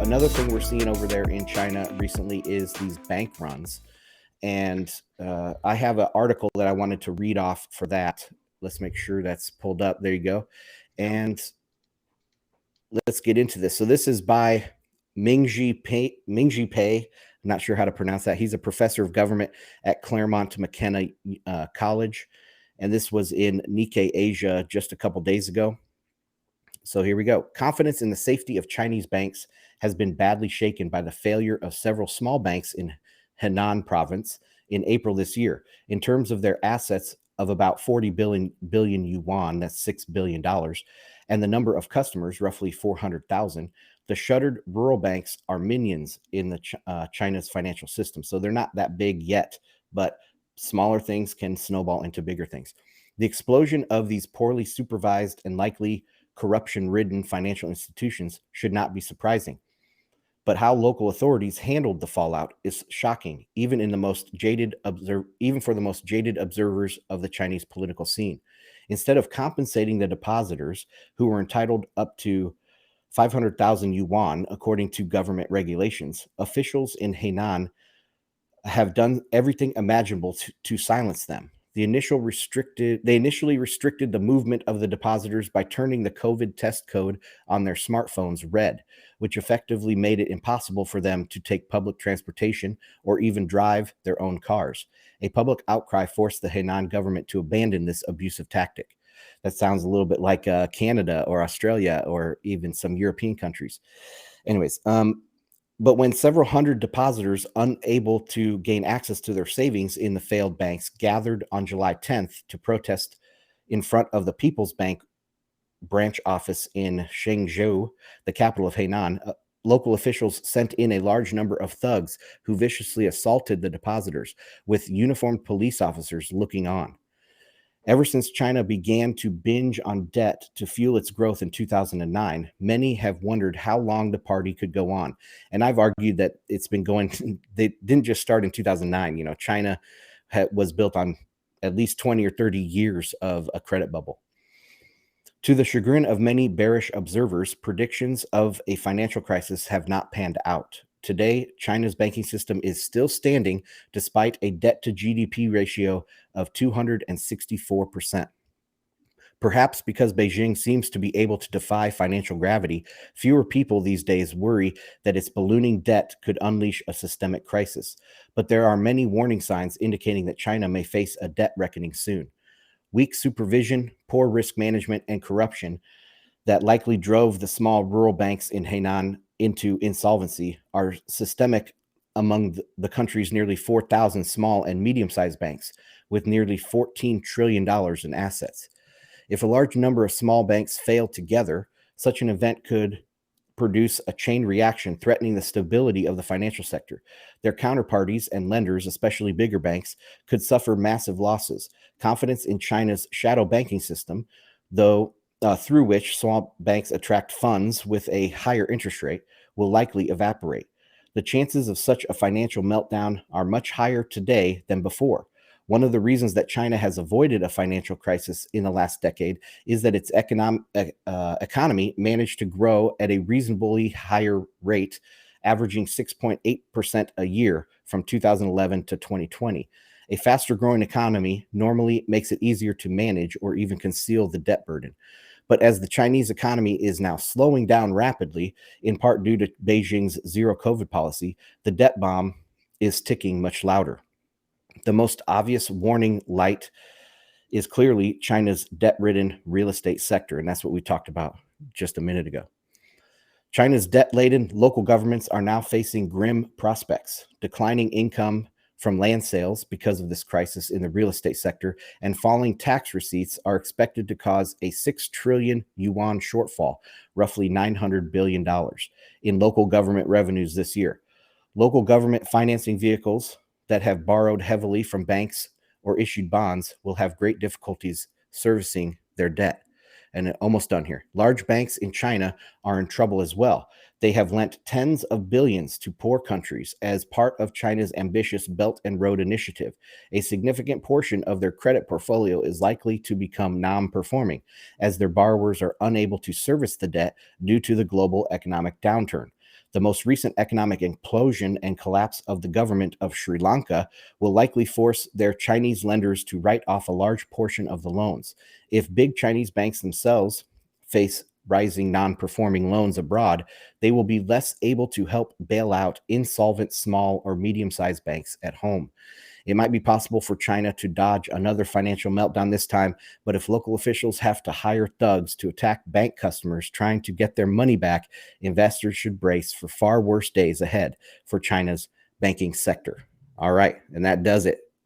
another thing we're seeing over there in China recently is these bank runs. And I have an article that I wanted to read off for that. Let's make sure that's pulled up. There you go. And let's get into this. So this is by Mingji Pei. Mingji Pei. I'm not sure how to pronounce that. He's a professor of government at Claremont McKenna College. And this was in Nikkei Asia just a couple days ago. So here we go. Confidence in the safety of Chinese banks has been badly shaken by the failure of several small banks in Henan province in April this year. In terms of their assets of about 40 billion yuan, that's $6 billion, and the number of customers, roughly 400,000, the shuttered rural banks are minions in the China's financial system. So they're not that big yet, but smaller things can snowball into bigger things. The explosion of these poorly supervised and likely corruption-ridden financial institutions should not be surprising. But how local authorities handled the fallout is shocking, even for the most jaded observers of the Chinese political scene. Instead of compensating the depositors, who were entitled up to 500,000 yuan, according to government regulations, officials in Henan have done everything imaginable to silence them. They initially restricted the movement of the depositors by turning the COVID test code on their smartphones red, which effectively made it impossible for them to take public transportation or even drive their own cars. A public outcry forced the Henan government to abandon this abusive tactic. That sounds a little bit like Canada or Australia or even some European countries. Anyways, but when several hundred depositors unable to gain access to their savings in the failed banks gathered on July 10th to protest in front of the People's Bank branch office in Shenzhou, the capital of Henan, local officials sent in a large number of thugs who viciously assaulted the depositors, with uniformed police officers looking on. Ever since China began to binge on debt to fuel its growth in 2009, many have wondered how long the party could go on. And I've argued that it's been going, they didn't just start in 2009. You know, China was built on at least 20 or 30 years of a credit bubble. To the chagrin of many bearish observers, predictions of a financial crisis have not panned out. Today, China's banking system is still standing despite a debt to GDP ratio of 264%. Perhaps because Beijing seems to be able to defy financial gravity, fewer people these days worry that its ballooning debt could unleash a systemic crisis. But there are many warning signs indicating that China may face a debt reckoning soon. Weak supervision, poor risk management, and corruption that likely drove the small rural banks in Henan into insolvency are systemic among the country's nearly 4,000 small and medium-sized banks, with nearly $14 trillion in assets. If a large number of small banks fail together, such an event could produce a chain reaction threatening the stability of the financial sector. Their counterparties and lenders, especially bigger banks, could suffer massive losses. Confidence in China's shadow banking system, through which small banks attract funds with a higher interest rate, will likely evaporate. The chances of such a financial meltdown are much higher today than before. One of the reasons that China has avoided a financial crisis in the last decade is that its economy managed to grow at a reasonably higher rate, averaging 6.8% a year from 2011 to 2020. A faster growing economy normally makes it easier to manage or even conceal the debt burden. But as the Chinese economy is now slowing down rapidly, in part due to Beijing's zero COVID policy, the debt bomb is ticking much louder. The most obvious warning light is clearly China's debt-ridden real estate sector, and that's what we talked about just a minute ago. China's debt-laden local governments are now facing grim prospects. Declining income from land sales because of this crisis in the real estate sector and falling tax receipts are expected to cause a 6 trillion yuan shortfall, roughly $900 billion, in local government revenues this year. Local government financing vehicles that have borrowed heavily from banks or issued bonds will have great difficulties servicing their debt. And almost done here. Large banks in China are in trouble as well. They have lent tens of billions to poor countries as part of China's ambitious Belt and Road Initiative. A significant portion of their credit portfolio is likely to become non-performing, as their borrowers are unable to service the debt due to the global economic downturn. The most recent economic implosion and collapse of the government of Sri Lanka will likely force their Chinese lenders to write off a large portion of the loans. If big Chinese banks themselves face rising non-performing loans abroad, they will be less able to help bail out insolvent small or medium-sized banks at home. It might be possible for China to dodge another financial meltdown this time, but if local officials have to hire thugs to attack bank customers trying to get their money back, investors should brace for far worse days ahead for China's banking sector. All right, and that does it